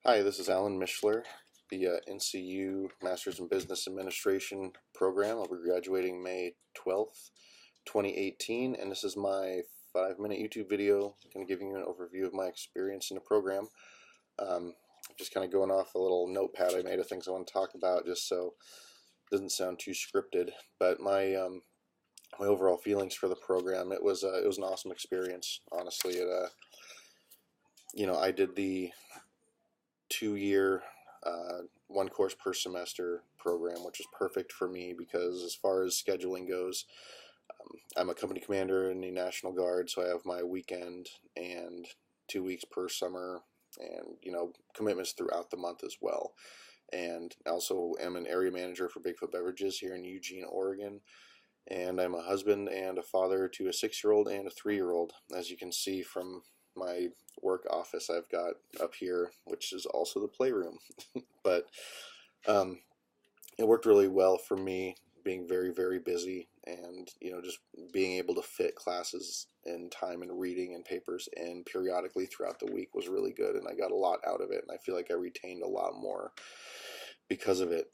Hi, this is Alan Mishler, the NCU Masters in Business Administration program. I'll be graduating May 12th, 2018, and this is my 5-minute YouTube video kind of giving you an overview of my experience in the program. Just kind of going off a little notepad I made of things I want to talk about just so it doesn't sound too scripted. But my overall feelings for the program, it was an awesome experience, honestly. I did the 2-year 1 course per semester program, which is perfect for me because as far as scheduling goes, I'm a company commander in the National Guard, so I have my weekend and 2 weeks per summer, and commitments throughout the month as well. And I also am an area manager for Bigfoot Beverages here in Eugene, Oregon. And I'm a husband and a father to a 6-year-old and a 3-year-old, as you can see from my work office I've got up here, which is also the playroom. But it worked really well for me, being very, very busy, and just being able to fit classes and time and reading and papers in periodically throughout the week was really good, and I got a lot out of it, and I feel like I retained a lot more because of it.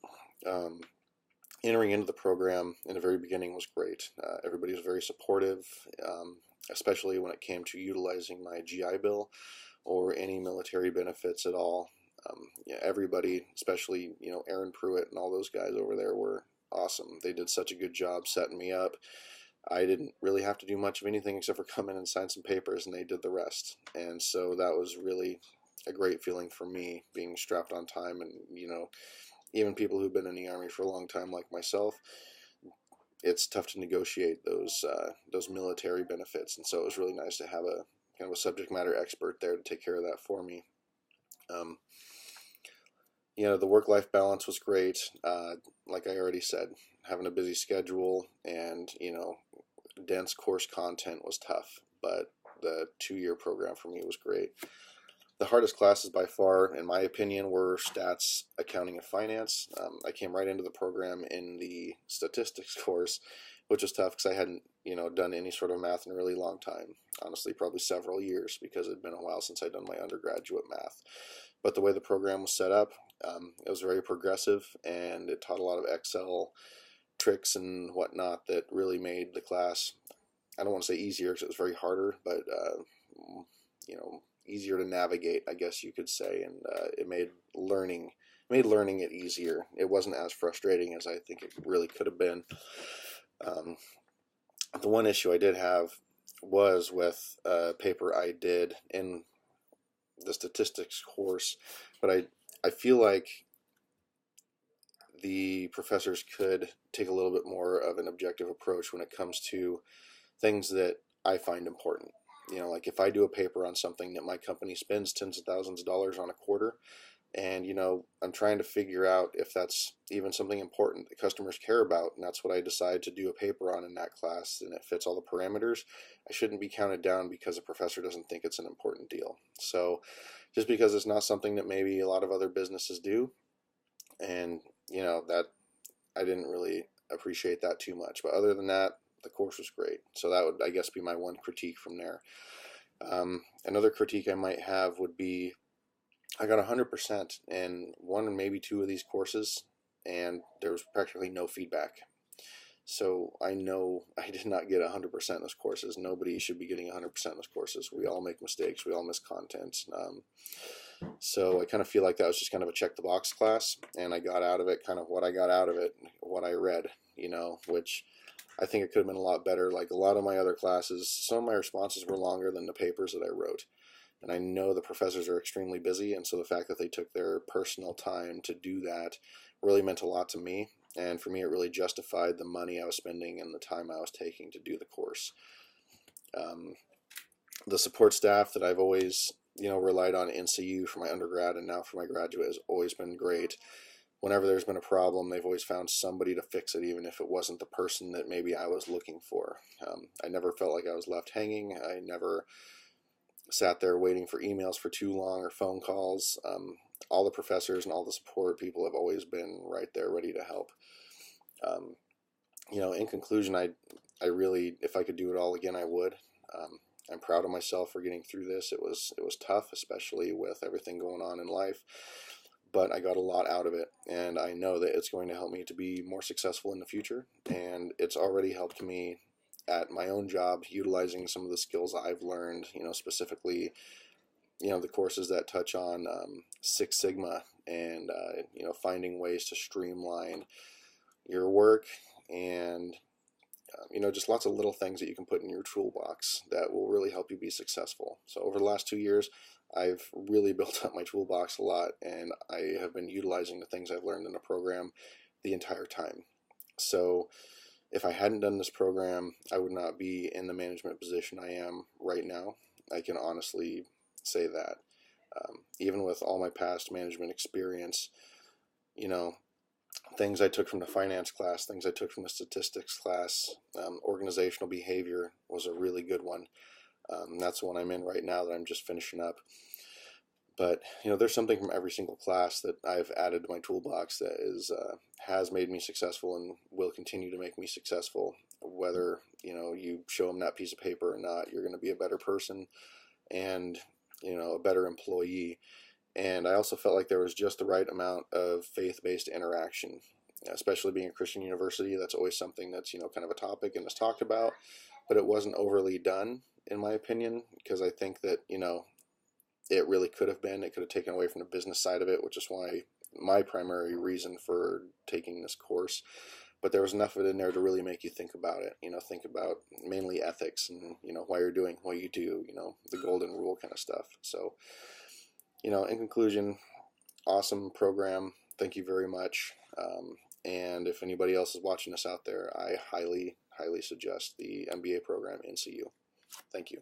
Entering into the program in the very beginning was great. Everybody was very supportive, especially when it came to utilizing my GI Bill or any military benefits at all. Everybody, especially Aaron Pruitt and all those guys over there, were awesome. They did such a good job setting me up. I didn't really have to do much of anything except for come in and sign some papers, and they did the rest. And so that was really a great feeling for me, being strapped on time. And even people who've been in the Army for a long time, like myself, it's tough to negotiate those military benefits, and so it was really nice to have a kind of a subject matter expert there to take care of that for me. Um, the work-life balance was great. Like I already said, having a busy schedule and dense course content was tough, but the 2-year program for me was great. The hardest classes by far, in my opinion, were stats, accounting, and finance. I came right into the program in the statistics course, which was tough because I hadn't, done any sort of math in a really long time. Honestly, probably several years, because it had been a while since I'd done my undergraduate math. But the way the program was set up, it was very progressive, and it taught a lot of Excel tricks and whatnot that really made the class, I don't want to say easier because it was very harder, but easier to navigate, I guess you could say, and it made learning it easier. It wasn't as frustrating as I think it really could have been. The one issue I did have was with a paper I did in the statistics course, but I feel like the professors could take a little bit more of an objective approach when it comes to things that I find important. Like if I do a paper on something that my company spends tens of thousands of dollars on a quarter, and I'm trying to figure out if that's even something important that customers care about, and that's what I decide to do a paper on in that class, and it fits all the parameters, I shouldn't be counted down because a professor doesn't think it's an important deal. So just because it's not something that maybe a lot of other businesses do, and that I didn't really appreciate that too much. But other than that, the course was great. So that would, I guess, be my one critique from there. Another critique I might have would be I got 100% in one and maybe two of these courses, and there was practically no feedback. So I know I did not get 100% in those courses. Nobody should be getting 100% in those courses. We all make mistakes. We all miss content. So I kind of feel like that was just kind of a check the box class, and I got out of it kind of what I got out of it, what I read, which I think it could have been a lot better. Like a lot of my other classes, some of my responses were longer than the papers that I wrote. And I know the professors are extremely busy, and so the fact that they took their personal time to do that really meant a lot to me. And for me, it really justified the money I was spending and the time I was taking to do the course. The support staff that I've always, relied on at NCU for my undergrad and now for my graduate has always been great. Whenever there's been a problem, they've always found somebody to fix it, even if it wasn't the person that maybe I was looking for. I never felt like I was left hanging. I never sat there waiting for emails for too long or phone calls. All the professors and all the support people have always been right there ready to help. In conclusion, I really, if I could do it all again, I would. I'm proud of myself for getting through this. It was tough, especially with everything going on in life, but I got a lot out of it, and I know that it's going to help me to be more successful in the future, and it's already helped me at my own job, utilizing some of the skills I've learned, specifically, the courses that touch on Six Sigma and, finding ways to streamline your work, and just lots of little things that you can put in your toolbox that will really help you be successful. So over the last 2 years, I've really built up my toolbox a lot, and I have been utilizing the things I've learned in the program the entire time. So if I hadn't done this program, I would not be in the management position I am right now. I can honestly say that. Even with all my past management experience, things I took from the finance class, things I took from the statistics class, organizational behavior was a really good one. That's the one I'm in right now that I'm just finishing up. But there's something from every single class that I've added to my toolbox that has made me successful and will continue to make me successful. Whether you show them that piece of paper or not, you're going to be a better person and a better employee. And I also felt like there was just the right amount of faith-based interaction, especially being a Christian university. That's always something that's kind of a topic and is talked about, but it wasn't overly done, in my opinion, because I think that it really could have been. It could have taken away from the business side of it, which is why my primary reason for taking this course. But there was enough of it in there to really make you think about it. Think about mainly ethics and why you're doing what you do. The golden rule kind of stuff. So, in conclusion, awesome program. Thank you very much. And if anybody else is watching this out there, I highly, highly suggest the MBA program in CU. Thank you.